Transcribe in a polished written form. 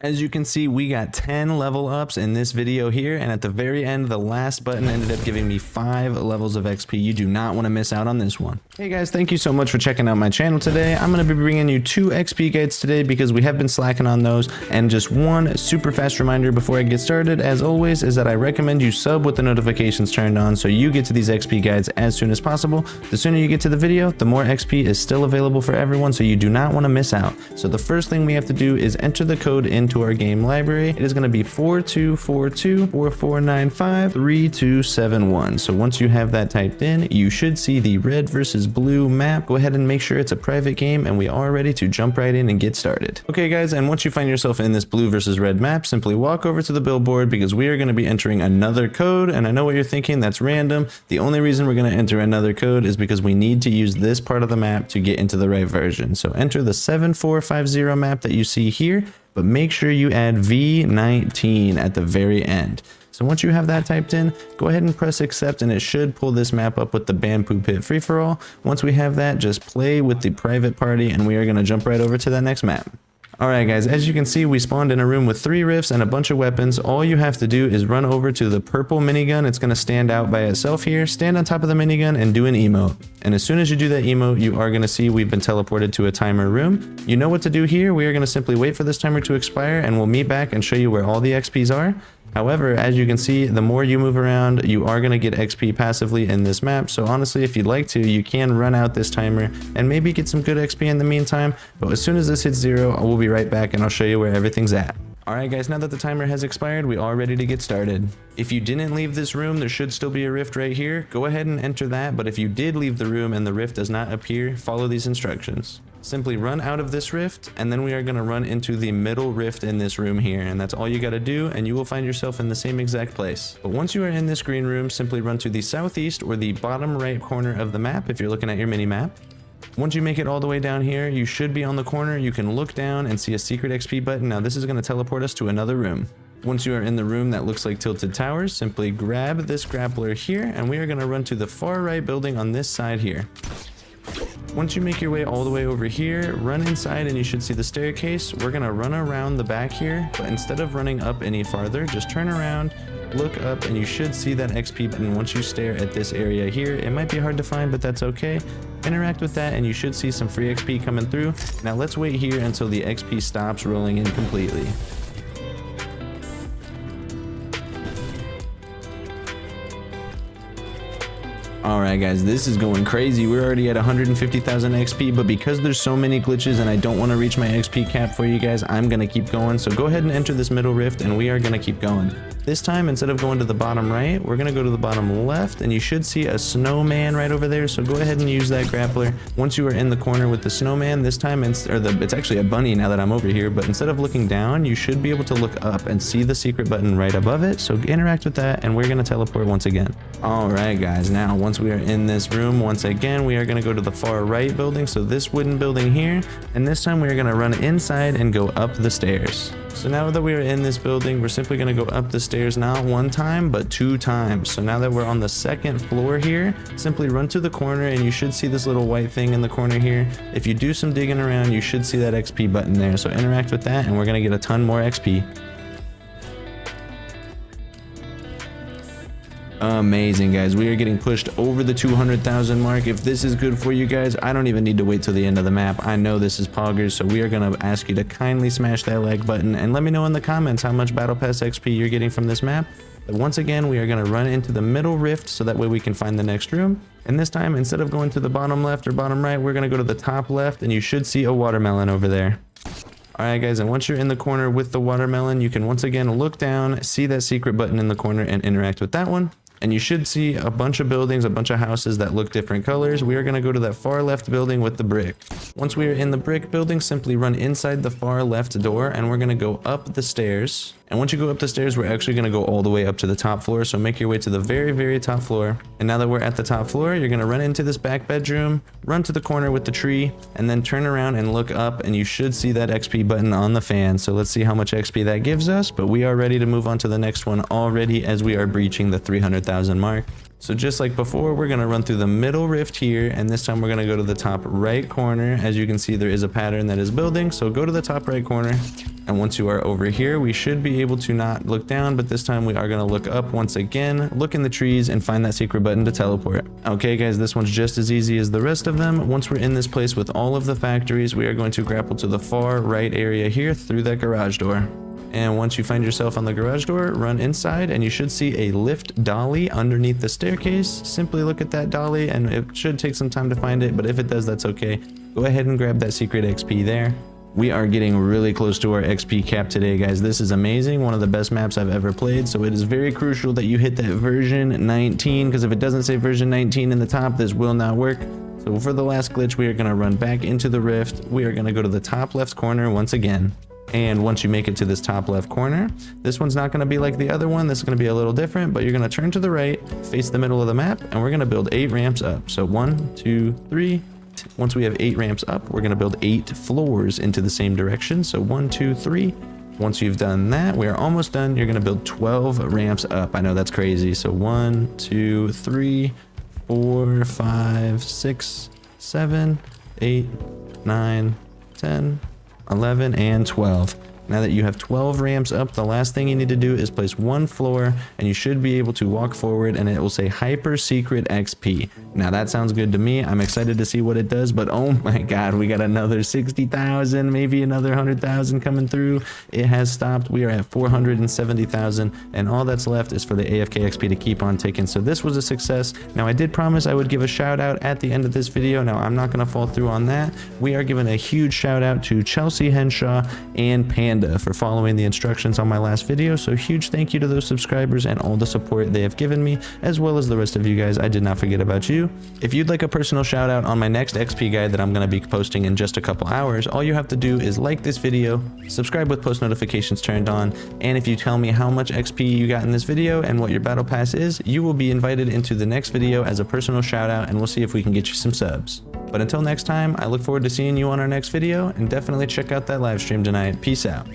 As you can see, we got 10 level ups in this video here, and at the very end, the last button ended up giving me 5 levels of XP. You do not want to miss out on this one. Hey guys, thank you so much for checking out my channel today. I'm going to be bringing you 2 XP guides today because we have been slacking on those, and just one super fast reminder before I get started, as always, is that I recommend you sub with the notifications turned on so you get to these XP guides as soon as possible. The sooner you get to the video, the more XP is still available for everyone, so you do not want to miss out. So the first thing we have to do is enter the code into our game library. It is going to be 424244953271. So once you have that typed in, you should see the red versus blue map. Go ahead and make sure it's a private game, and we are ready to jump right in and get started. Okay guys, and once you find yourself in this blue versus red map, simply walk over to the billboard because we are going to be entering another code. And I know what you're thinking, that's random. The only reason we're going to enter another code is because we need to use this part of the map to get into the right version. So enter the 7450 map that you see here, but make sure you add V19 at the very end. So once you have that typed in, go ahead and press accept, and it should pull this map up with the Bamboo Pit free-for-all. Once we have that, just play with the private party, and we are going to jump right over to that next map. Alright guys, as you can see, we spawned in a room with 3 rifts and a bunch of weapons. All you have to do is run over to the purple minigun. It's going to stand out by itself here. Stand on top of the minigun and do an emote. And as soon as you do that emote, you are going to see we've been teleported to a timer room. You know what to do here. We are going to simply wait for this timer to expire, and we'll meet back and show you where all the XPs are. However, as you can see, the more you move around, you are going to get XP passively in this map. So honestly, if you'd like to, you can run out this timer and maybe get some good XP in the meantime. But as soon as this hits 0, we'll be right back and I'll show you where everything's at. Alright guys, now that the timer has expired, we are ready to get started. If you didn't leave this room, there should still be a rift right here. Go ahead and enter that, but if you did leave the room and the rift does not appear, follow these instructions. Simply run out of this rift, and then we are going to run into the middle rift in this room here, and that's all you got to do, and you will find yourself in the same exact place. But once you are in this green room, simply run to the southeast or the bottom right corner of the map if you're looking at your mini map. Once you make it all the way down here, you should be on the corner. You can look down and see a secret XP button. Now this is going to teleport us to another room. Once you are in the room that looks like Tilted Towers, simply grab this grappler here, and we are going to run to the far right building on this side here. Once you make your way all the way over here, run inside and you should see the staircase. We're going to run around the back here, but instead of running up any farther, just turn around, look up, and you should see that XP button once you stare at this area here. It might be hard to find, but that's okay. Interact with that and you should see some free XP coming through. Now let's wait here until the XP stops rolling in completely. Alright guys, this is going crazy. We're already at 150,000 XP, but because there's so many glitches and I don't want to reach my XP cap for you guys, I'm going to keep going. So go ahead and enter this middle rift, and we are going to keep going. This time, instead of going to the bottom right, we're going to go to the bottom left, and you should see a snowman right over there. So go ahead and use that grappler. Once you are in the corner with the snowman, this time, it's actually a bunny now that I'm over here, but instead of looking down, you should be able to look up and see the secret button right above it. So interact with that, and we're going to teleport once again. Alright guys, now once we are in this room, once again, we are going to go to the far right building. So this wooden building here, and this time we are going to run inside and go up the stairs. So now that we are in this building, we're simply going to go up the stairs, not 1 time, but 2 times. So now that we're on the 2nd floor here, simply run to the corner and you should see this little white thing in the corner here. If you do some digging around, you should see that XP button there. So interact with that and we're going to get a ton more XP. Amazing guys, we are getting pushed over the 200,000 mark. If this is good for you guys, I don't even need to wait till the end of the map. I know this is poggers, so we are going to ask you to kindly smash that like button and let me know in the comments how much battle pass XP you're getting from this map. But once again, we are going to run into the middle rift so that way we can find the next room. And this time, instead of going to the bottom left or bottom right, we're going to go to the top left, and you should see a watermelon over there. Alright guys, and once you're in the corner with the watermelon, you can once again look down, see that secret button in the corner, and interact with that one. And you should see a bunch of buildings, a bunch of houses that look different colors. We are going to go to that far left building with the brick. Once we are in the brick building, simply run inside the far left door, and we're going to go up the stairs. And once you go up the stairs, we're actually going to go all the way up to the top floor. So make your way to the very, very top floor. And now that we're at the top floor, you're going to run into this back bedroom, run to the corner with the tree, and then turn around and look up, and you should see that XP button on the fan. So let's see how much XP that gives us. But we are ready to move on to the next one already, as we are breaching the 300,000 mark. So just like before, we're going to run through the middle rift here, and this time we're going to go to the top right corner. As you can see, there is a pattern that is building, so go to the top right corner, and once you are over here, we should be able to not look down, but this time we are going to look up once again, look in the trees, and find that secret button to teleport. Okay guys, this one's just as easy as the rest of them. Once we're in this place with all of the factories, we are going to grapple to the far right area here through that garage door. And once you find yourself on the garage door, run inside and you should see a lift dolly underneath the staircase. Simply look at that dolly, and it should take some time to find it, but if it does, that's okay. Go ahead and grab that secret XP there. We are getting really close to our XP cap today, guys. This is amazing. One of the best maps I've ever played, so it is very crucial that you hit that version 19, because if it doesn't say version 19 in the top, this will not work. So for the last glitch, we are going to run back into the rift. We are going to go to the top left corner once again. And once you make it to this top left corner, this one's not going to be like the other one. This is going to be a little different, but you're going to turn to the right, face the middle of the map, and we're going to build 8 ramps up. So 1, 2, 3. Once we have 8 ramps up, we're going to build 8 floors into the same direction. So 1, 2, 3. Once you've done that, we are almost done. You're going to build 12 ramps up. I know that's crazy. So 1, 2, 3, 4, 5, 6, 7, 8, 9, 10, 11, and 12. Now that you have 12 ramps up, the last thing you need to do is place 1 floor, and you should be able to walk forward and it will say hyper secret XP. Now that sounds good to me. I'm excited to see what it does, but oh my god, we got another 60,000, maybe another 100,000 coming through. It has stopped. We are at 470,000, and all that's left is for the AFK XP to keep on ticking. So this was a success. Now I did promise I would give a shout out at the end of this video. Now I'm not going to fall through on that. We are giving a huge shout out to Chelsea Henshaw and Panda for following the instructions on my last video. So huge thank you to those subscribers and all the support they have given me, as well as the rest of you guys. I did not forget about you. If you'd like a personal shout out on my next XP guide that I'm going to be posting in just a couple hours, all you have to do is like this video, subscribe with post notifications turned on, and if you tell me how much XP you got in this video and what your battle pass is, you will be invited into the next video as a personal shout out, and we'll see if we can get you some subs. But until next time, I look forward to seeing you on our next video, and definitely check out that live stream tonight. Peace out.